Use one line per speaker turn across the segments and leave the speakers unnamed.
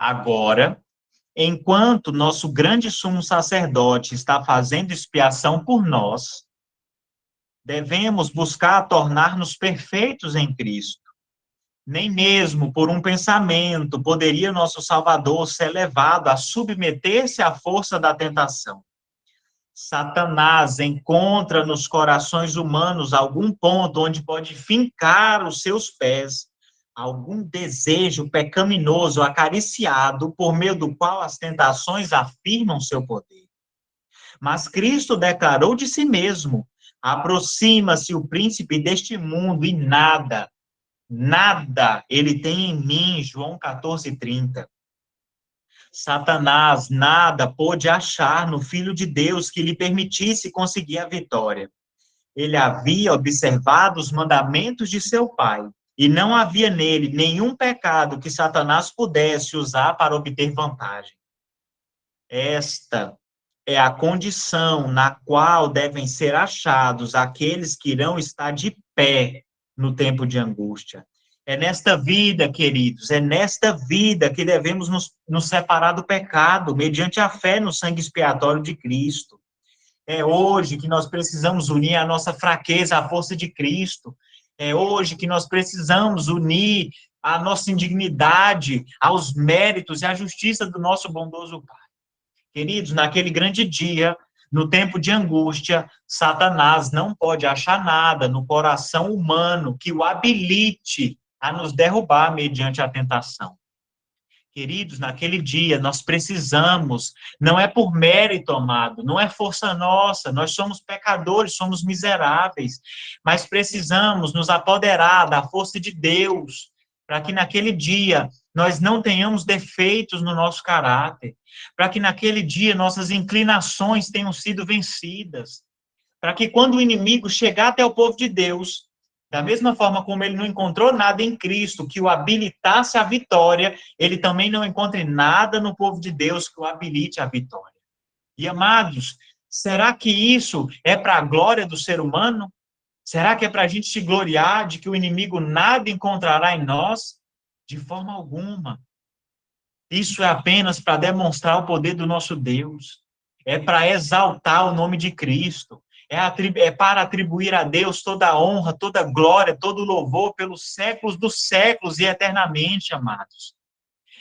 Agora, enquanto nosso grande sumo sacerdote está fazendo expiação por nós, devemos buscar tornar-nos perfeitos em Cristo. Nem mesmo por um pensamento poderia nosso Salvador ser levado a submeter-se à força da tentação. Satanás encontra nos corações humanos algum ponto onde pode fincar os seus pés, algum desejo pecaminoso acariciado por meio do qual as tentações afirmam seu poder. Mas Cristo declarou de si mesmo: aproxima-se o príncipe deste mundo e nada ele tem em mim, João 14:30. Satanás nada pôde achar no Filho de Deus que lhe permitisse conseguir a vitória. Ele havia observado os mandamentos de seu pai, e não havia nele nenhum pecado que Satanás pudesse usar para obter vantagem. Esta é a condição na qual devem ser achados aqueles que irão estar de pé no tempo de angústia. É nesta vida, queridos, é nesta vida que devemos nos separar do pecado, mediante a fé no sangue expiatório de Cristo. É hoje que nós precisamos unir a nossa fraqueza à força de Cristo. É hoje que nós precisamos unir a nossa indignidade aos méritos e à justiça do nosso bondoso Pai. Queridos, naquele grande dia, no tempo de angústia, Satanás não pode achar nada no coração humano que o habilite a nos derrubar mediante a tentação. Queridos, naquele dia nós precisamos, não é por mérito, amado, não é força nossa, nós somos pecadores, somos miseráveis, mas precisamos nos apoderar da força de Deus, para que naquele dia nós não tenhamos defeitos no nosso caráter, para que naquele dia nossas inclinações tenham sido vencidas, para que quando o inimigo chegar até o povo de Deus, da mesma forma como ele não encontrou nada em Cristo que o habilitasse à vitória, ele também não encontre nada no povo de Deus que o habilite à vitória. E, amados, será que isso é para a glória do ser humano? Será que é para a gente se gloriar de que o inimigo nada encontrará em nós? De forma alguma. Isso é apenas para demonstrar o poder do nosso Deus. É para exaltar o nome de Cristo. É para atribuir a Deus toda a honra, toda a glória, todo o louvor pelos séculos dos séculos e eternamente, amados.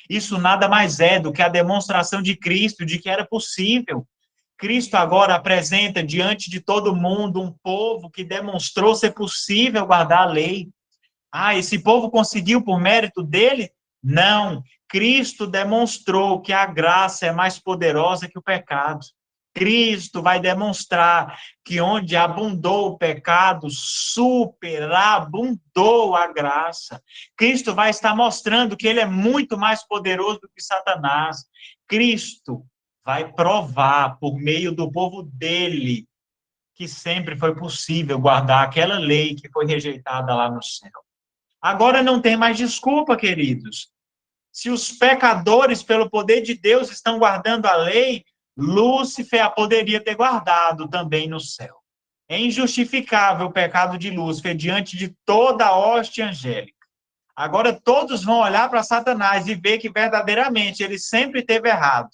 Isso nada mais é do que a demonstração de Cristo, de que era possível. Cristo agora apresenta diante de todo mundo um povo que demonstrou ser possível guardar a lei. Ah, esse povo conseguiu por mérito dele? Não. Cristo demonstrou que a graça é mais poderosa que o pecado. Cristo vai demonstrar que onde abundou o pecado, superabundou a graça. Cristo vai estar mostrando que ele é muito mais poderoso do que Satanás. Cristo vai provar por meio do povo dele que sempre foi possível guardar aquela lei que foi rejeitada lá no céu. Agora não tem mais desculpa, queridos. Se os pecadores, pelo poder de Deus, estão guardando a lei, Lúcifer a poderia ter guardado também no céu. É injustificável o pecado de Lúcifer diante de toda a hoste angélica. Agora todos vão olhar para Satanás e ver que verdadeiramente ele sempre esteve errado.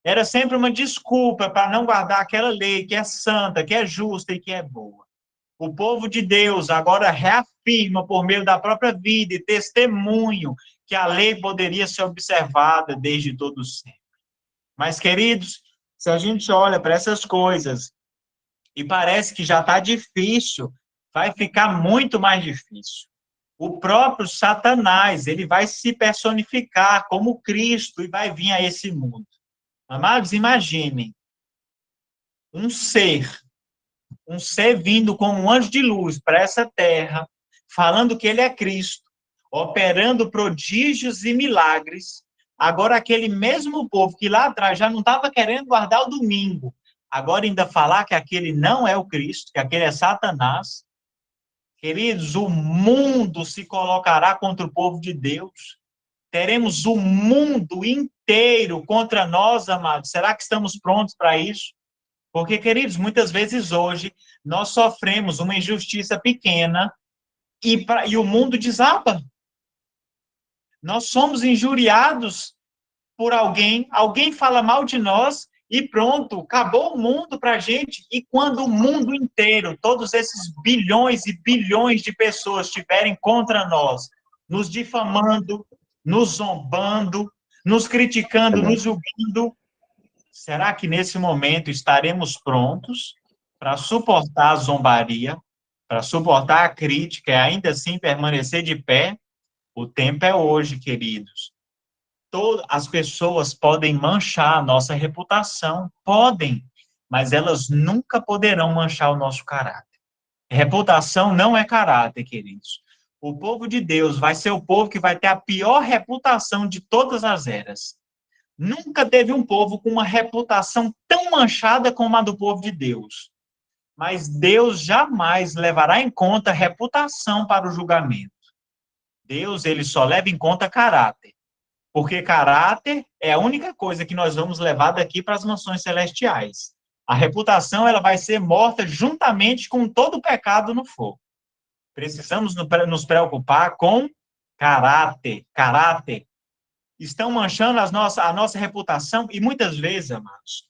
Era sempre uma desculpa para não guardar aquela lei que é santa, que é justa e que é boa. O povo de Deus agora reafirma por meio da própria vida e testemunho que a lei poderia ser observada desde todo sempre. Mas, queridos, se a gente olha para essas coisas e parece que já está difícil, vai ficar muito mais difícil. O próprio Satanás, ele vai se personificar como Cristo e vai vir a esse mundo. Amados, imaginem um ser vindo como um anjo de luz para essa terra, falando que ele é Cristo, operando prodígios e milagres. Agora, aquele mesmo povo que lá atrás já não estava querendo guardar o domingo, agora ainda falar que aquele não é o Cristo, que aquele é Satanás. Queridos, o mundo se colocará contra o povo de Deus. Teremos o mundo inteiro contra nós, amados. Será que estamos prontos para isso? Porque, queridos, muitas vezes hoje nós sofremos uma injustiça pequena e o mundo desaba. Nós somos injuriados por alguém, alguém fala mal de nós e pronto, acabou o mundo para a gente. E quando o mundo inteiro, todos esses bilhões e bilhões de pessoas estiverem contra nós, nos difamando, nos zombando, nos criticando, nos julgando, será que nesse momento estaremos prontos para suportar a zombaria, para suportar a crítica e ainda assim permanecer de pé? O tempo é hoje, queridos. As pessoas podem manchar a nossa reputação, podem, mas elas nunca poderão manchar o nosso caráter. Reputação não é caráter, queridos. O povo de Deus vai ser o povo que vai ter a pior reputação de todas as eras. Nunca teve um povo com uma reputação tão manchada como a do povo de Deus. Mas Deus jamais levará em conta reputação para o julgamento. Deus, ele só leva em conta caráter. Porque caráter é a única coisa que nós vamos levar daqui para as mansões celestiais. A reputação, ela vai ser morta juntamente com todo o pecado no fogo. Precisamos nos preocupar com caráter. Caráter. Estão manchando a nossa reputação e muitas vezes, amados,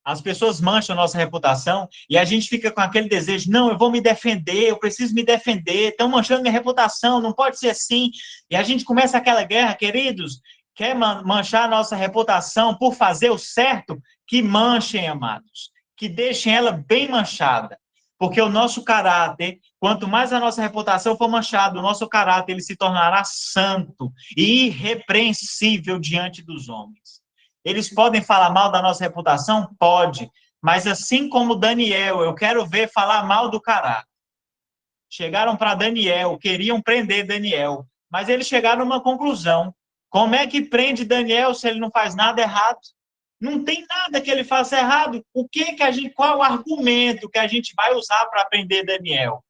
as pessoas mancham a nossa reputação e a gente fica com aquele desejo, não, eu vou me defender, eu preciso me defender, estão manchando minha reputação, não pode ser assim. E a gente começa aquela guerra, queridos, quer manchar a nossa reputação por fazer o certo? Que manchem, amados, que deixem ela bem manchada. Porque o nosso caráter, quanto mais a nossa reputação for manchada, o nosso caráter ele se tornará santo e irrepreensível diante dos homens. Eles podem falar mal da nossa reputação? Pode. Mas assim como Daniel, eu quero ver falar mal do caráter. Chegaram para Daniel, queriam prender Daniel, mas eles chegaram a uma conclusão. Como é que prende Daniel se ele não faz nada errado? Não tem nada que ele faça errado. Qual o argumento que a gente vai usar para prender Daniel?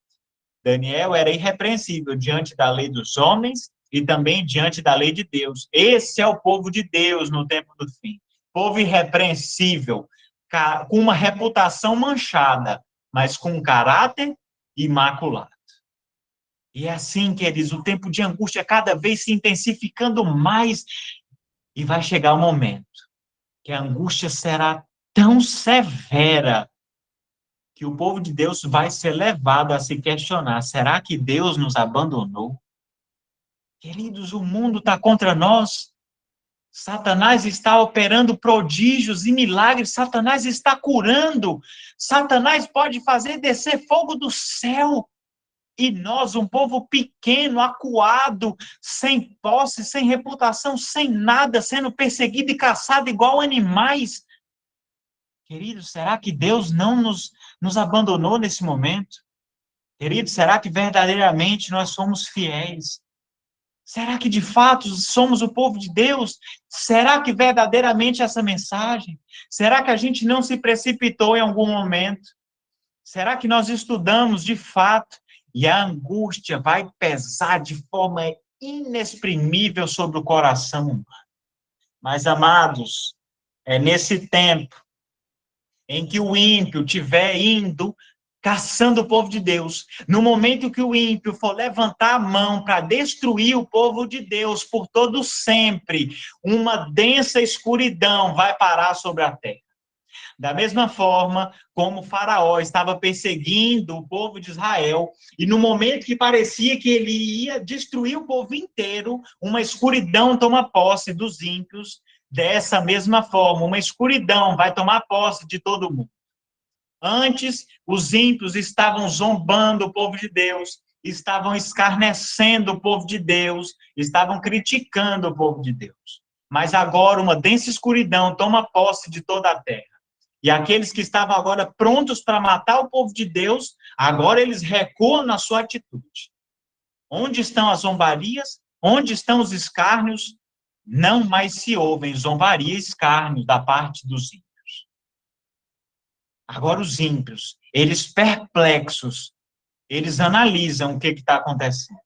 Daniel era irrepreensível diante da lei dos homens e também diante da lei de Deus. Esse é o povo de Deus no tempo do fim. Povo irrepreensível, com uma reputação manchada, mas com um caráter imaculado. E é assim, queridos, o tempo de angústia cada vez se intensificando mais e vai chegar o momento que a angústia será tão severa que o povo de Deus vai ser levado a se questionar, será que Deus nos abandonou? Queridos, o mundo está contra nós. Satanás está operando prodígios e milagres. Satanás está curando. Satanás pode fazer descer fogo do céu. E nós, um povo pequeno, acuado, sem posse, sem reputação, sem nada, sendo perseguido e caçado igual animais. Queridos, será que Deus não nos abandonou nesse momento? Queridos, será que verdadeiramente nós somos fiéis? Será que de fato somos o povo de Deus? Será que verdadeiramente essa mensagem? Será que a gente não se precipitou em algum momento? Será que nós estudamos de fato e a angústia vai pesar de forma inexprimível sobre o coração humano? Mas, amados, é nesse tempo em que o ímpio estiver indo caçando o povo de Deus, no momento que o ímpio for levantar a mão para destruir o povo de Deus por todo sempre, uma densa escuridão vai parar sobre a terra. Da mesma forma como Faraó estava perseguindo o povo de Israel, e no momento que parecia que ele ia destruir o povo inteiro, uma escuridão toma posse dos ímpios. Dessa mesma forma, uma escuridão vai tomar posse de todo mundo. Antes, os ímpios estavam zombando o povo de Deus, estavam escarnecendo o povo de Deus, estavam criticando o povo de Deus. Mas agora uma densa escuridão toma posse de toda a terra. E aqueles que estavam agora prontos para matar o povo de Deus, agora eles recuam na sua atitude. Onde estão as zombarias? Onde estão os escárnios? Não mais se ouvem zombaria e escárnio da parte dos ímpios. Agora os ímpios, eles perplexos, eles analisam o que está acontecendo.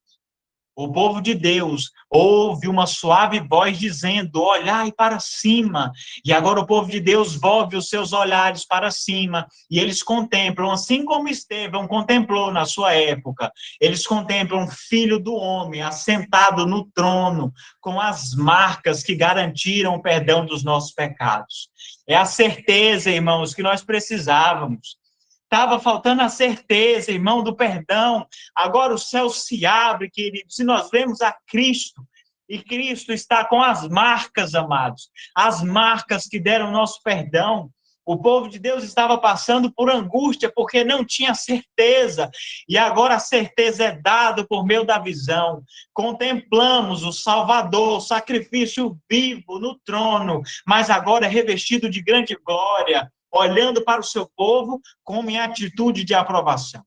O povo de Deus ouve uma suave voz dizendo: olhai para cima. E agora o povo de Deus volve os seus olhares para cima e eles contemplam, assim como Estevão contemplou na sua época, eles contemplam o Filho do Homem assentado no trono, com as marcas que garantiram o perdão dos nossos pecados. É a certeza, irmãos, que nós precisávamos. Estava faltando a certeza, irmão, do perdão. Agora o céu se abre, queridos, e nós vemos a Cristo. E Cristo está com as marcas, amados. As marcas que deram nosso perdão. O povo de Deus estava passando por angústia porque não tinha certeza. E agora a certeza é dada por meio da visão. Contemplamos o Salvador, o sacrifício vivo no trono, mas agora é revestido de grande glória, olhando para o seu povo como em atitude de aprovação.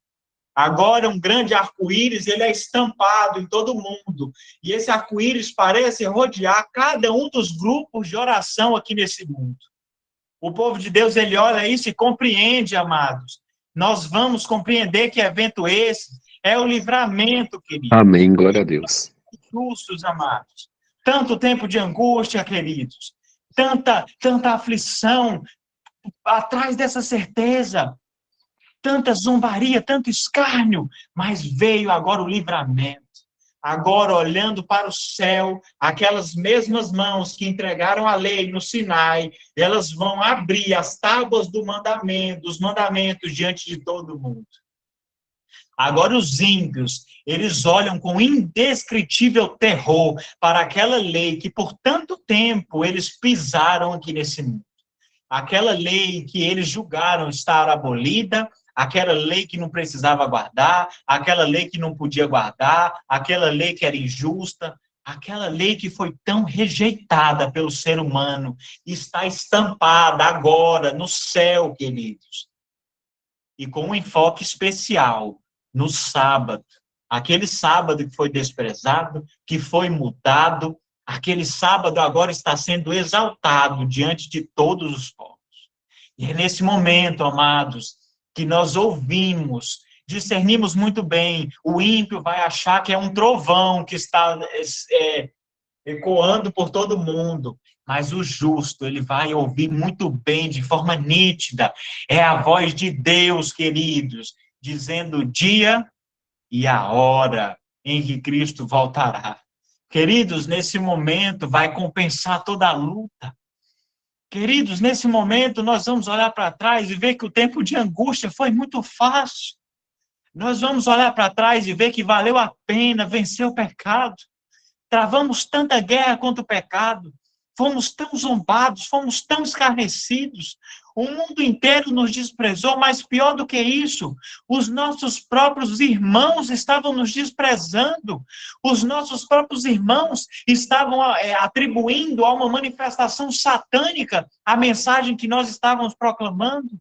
Agora, um grande arco-íris, ele é estampado em todo mundo. E esse arco-íris parece rodear cada um dos grupos de oração aqui nesse mundo. O povo de Deus, ele olha isso e compreende, amados. Nós vamos compreender que evento esse é o livramento, queridos.
Amém, glória a Deus.
Justos, amados. Tanto tempo de angústia, queridos. Tanta aflição, atrás dessa certeza, tanta zombaria, tanto escárnio, mas veio agora o livramento. Agora, olhando para o céu, aquelas mesmas mãos que entregaram a lei no Sinai, elas vão abrir as tábuas dos mandamentos diante de todo mundo. Agora, os ímpios, eles olham com indescritível terror para aquela lei que por tanto tempo eles pisaram aqui nesse mundo. Aquela lei que eles julgaram estar abolida, aquela lei que não precisava guardar, aquela lei que não podia guardar, aquela lei que era injusta, aquela lei que foi tão rejeitada pelo ser humano, está estampada agora no céu, queridos. E com um enfoque especial no sábado. Aquele sábado que foi desprezado, que foi mudado, aquele sábado agora está sendo exaltado diante de todos os povos. E é nesse momento, amados, que nós ouvimos, discernimos muito bem, o ímpio vai achar que é um trovão que está ecoando por todo mundo, mas o justo, ele vai ouvir muito bem, de forma nítida, é a voz de Deus, queridos, dizendo o dia e a hora em que Cristo voltará. Queridos, nesse momento vai compensar toda a luta. Queridos, nesse momento nós vamos olhar para trás e ver que o tempo de angústia foi muito fácil. Nós vamos olhar para trás e ver que valeu a pena vencer o pecado. Travamos tanta guerra contra o pecado. Fomos tão zombados, fomos tão escarnecidos. O mundo inteiro nos desprezou, mas pior do que isso, os nossos próprios irmãos estavam nos desprezando. Os nossos próprios irmãos estavam atribuindo a uma manifestação satânica a mensagem que nós estávamos proclamando.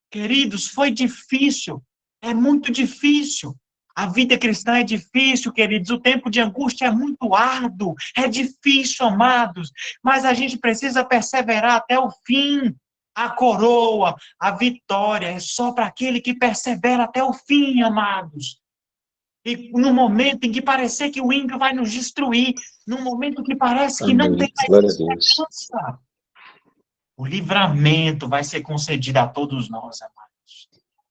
Queridos, foi difícil, é muito difícil. A vida cristã é difícil, queridos. O tempo de angústia é muito árduo. É difícil, amados. Mas a gente precisa perseverar até o fim. A coroa, a vitória é só para aquele que persevera até o fim, amados. E no momento em que parecer que o ímpio vai nos destruir, no momento que parece que não tem mais esperança, o livramento vai ser concedido a todos nós, amados.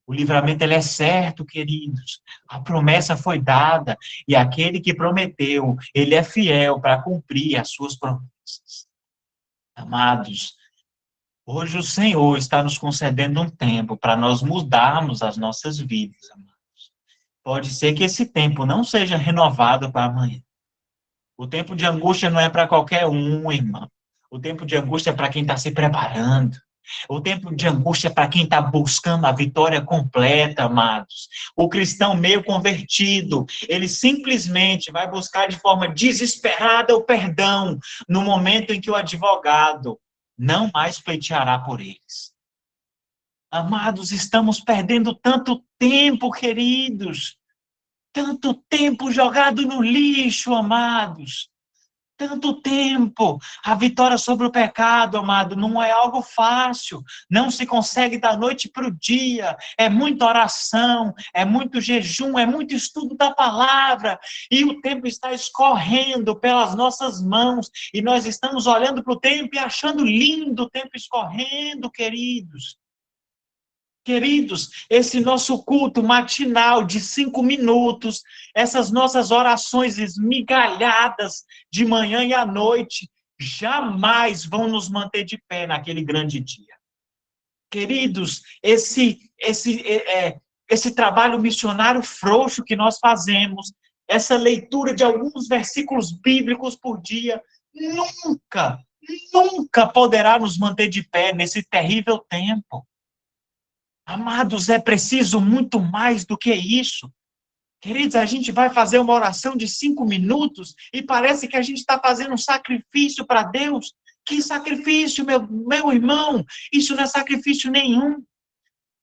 O livramento, ele é certo, queridos. A promessa foi dada. E aquele que prometeu, ele é fiel para cumprir as suas promessas. Amados, hoje o Senhor está nos concedendo um tempo para nós mudarmos as nossas vidas, amados. Pode ser que esse tempo não seja renovado para amanhã. O tempo de angústia não é para qualquer um, irmão. O tempo de angústia é para quem está se preparando. O tempo de angústia é para quem está buscando a vitória completa, amados. O cristão meio convertido, ele simplesmente vai buscar de forma desesperada o perdão no momento em que o advogado não mais pleiteará por eles. Amados, estamos perdendo tanto tempo, queridos. Tanto tempo jogado no lixo, amados. Tanto tempo. A vitória sobre o pecado, amado, não é algo fácil. Não se consegue da noite para o dia. É muita oração, é muito jejum, é muito estudo da palavra. E o tempo está escorrendo pelas nossas mãos. E nós estamos olhando para o tempo e achando lindo o tempo escorrendo, queridos. Queridos, esse nosso culto matinal de 5 minutos, essas nossas orações esmigalhadas de manhã e à noite, jamais vão nos manter de pé naquele grande dia. Queridos, esse trabalho missionário frouxo que nós fazemos, essa leitura de alguns versículos bíblicos por dia, nunca, nunca poderá nos manter de pé nesse terrível tempo. Amados, é preciso muito mais do que isso. Queridos, a gente vai fazer uma oração de 5 minutos e parece que a gente está fazendo um sacrifício para Deus. Que sacrifício, meu irmão? Isso não é sacrifício nenhum.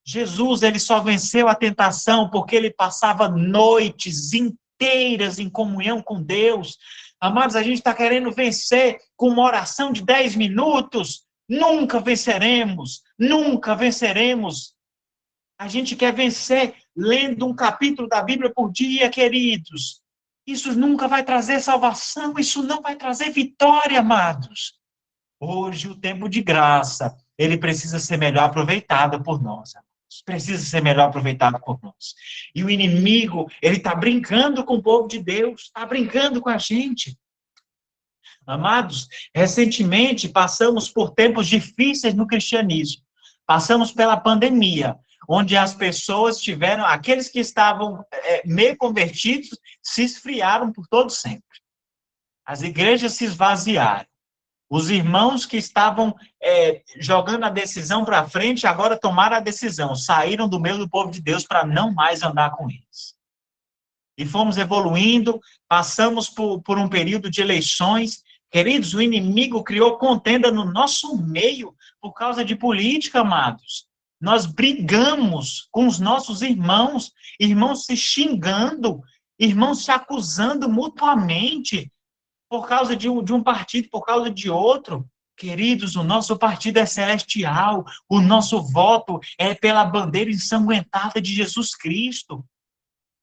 Jesus, ele só venceu a tentação porque ele passava noites inteiras em comunhão com Deus. Amados, a gente está querendo vencer com uma oração de 10 minutos. Nunca venceremos, nunca venceremos. A gente quer vencer lendo um capítulo da Bíblia por dia, queridos. Isso nunca vai trazer salvação, isso não vai trazer vitória, amados. Hoje, o tempo de graça, ele precisa ser melhor aproveitado por nós, amados. Precisa ser melhor aproveitado por nós. E o inimigo, ele está brincando com o povo de Deus, está brincando com a gente. Amados, recentemente passamos por tempos difíceis no cristianismo. Passamos pela pandemia, onde as pessoas tiveram, aqueles que estavam meio convertidos, se esfriaram por todo sempre. As igrejas se esvaziaram. Os irmãos que estavam jogando a decisão para frente, agora tomaram a decisão, saíram do meio do povo de Deus para não mais andar com eles. E fomos evoluindo, passamos por um período de eleições. Queridos, o inimigo criou contenda no nosso meio por causa de política, amados. Nós brigamos com os nossos irmãos, irmãos se xingando, irmãos se acusando mutuamente por causa de um partido, por causa de outro. Queridos, o nosso partido é celestial, o nosso voto é pela bandeira ensanguentada de Jesus Cristo.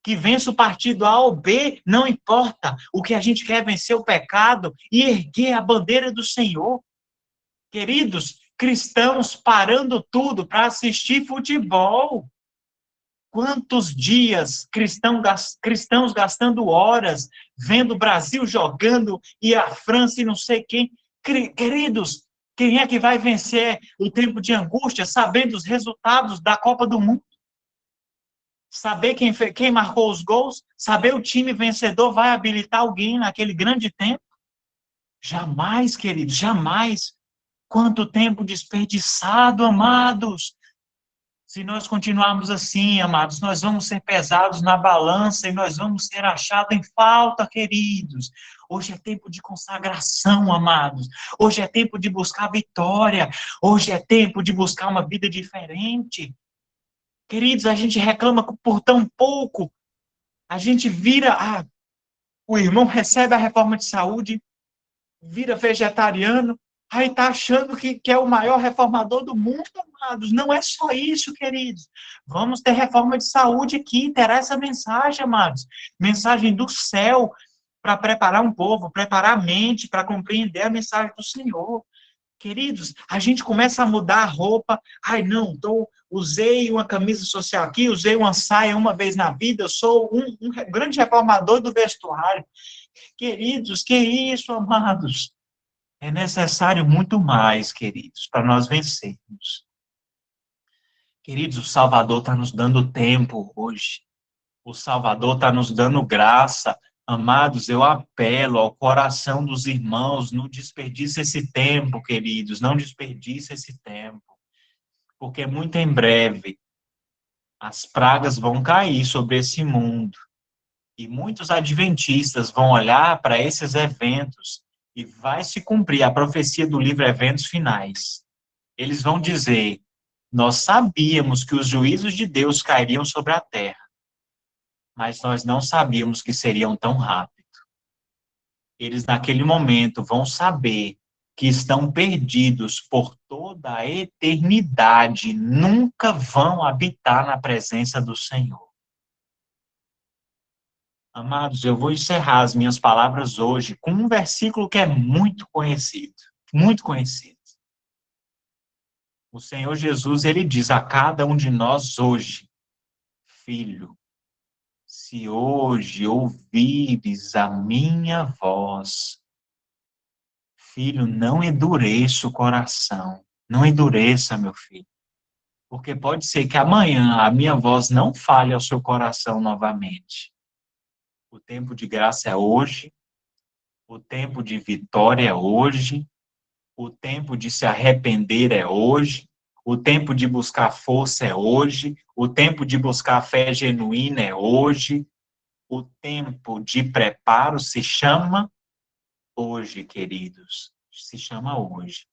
Que vença o partido A ou B, não importa. O que a gente quer é vencer o pecado e erguer a bandeira do Senhor. Queridos, cristãos parando tudo para assistir futebol. Quantos dias cristãos gastando horas vendo o Brasil jogando e a França e não sei quem. Queridos, quem é que vai vencer o tempo de angústia sabendo os resultados da Copa do Mundo? Saber quem marcou os gols? Saber o time vencedor vai habilitar alguém naquele grande tempo? Jamais, queridos, jamais. Quanto tempo desperdiçado, amados. Se nós continuarmos assim, amados, nós vamos ser pesados na balança e nós vamos ser achados em falta, queridos. Hoje é tempo de consagração, amados. Hoje é tempo de buscar vitória. Hoje é tempo de buscar uma vida diferente. Queridos, a gente reclama por tão pouco. A gente vira... o irmão recebe a reforma de saúde, vira vegetariano, aí está achando que é o maior reformador do mundo, amados. Não é só isso, queridos. Vamos ter reforma de saúde aqui, terá essa mensagem, amados. Mensagem do céu para preparar um povo, preparar a mente para compreender a mensagem do Senhor. Queridos, a gente começa a mudar a roupa. Ai, não, usei uma camisa social aqui, usei uma saia uma vez na vida, eu sou um grande reformador do vestuário. Queridos, que isso, amados? É necessário muito mais, queridos, para nós vencermos. Queridos, o Salvador está nos dando tempo hoje. O Salvador está nos dando graça. Amados, eu apelo ao coração dos irmãos, não desperdice esse tempo, queridos, não desperdice esse tempo. Porque muito em breve as pragas vão cair sobre esse mundo. E muitos adventistas vão olhar para esses eventos e vai se cumprir a profecia do livro Eventos Finais. Eles vão dizer, nós sabíamos que os juízos de Deus cairiam sobre a terra, mas nós não sabíamos que seriam tão rápido. eles naquele momento vão saber que estão perdidos por toda a eternidade, nunca vão habitar na presença do Senhor. Amados, eu vou encerrar as minhas palavras hoje com um versículo que é muito conhecido, muito conhecido. O Senhor Jesus, ele diz a cada um de nós hoje: filho, se hoje ouvires a minha voz, filho, não endureça o coração, não endureça, meu filho, porque pode ser que amanhã a minha voz não fale ao seu coração novamente. O tempo de graça é hoje, o tempo de vitória é hoje, o tempo de se arrepender é hoje, o tempo de buscar força é hoje, o tempo de buscar fé genuína é hoje, o tempo de preparo se chama hoje, queridos, se chama hoje.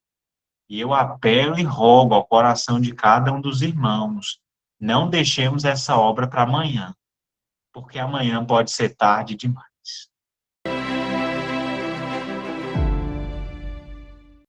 E eu apelo e rogo ao coração de cada um dos irmãos, não deixemos essa obra para amanhã, porque amanhã pode ser tarde demais.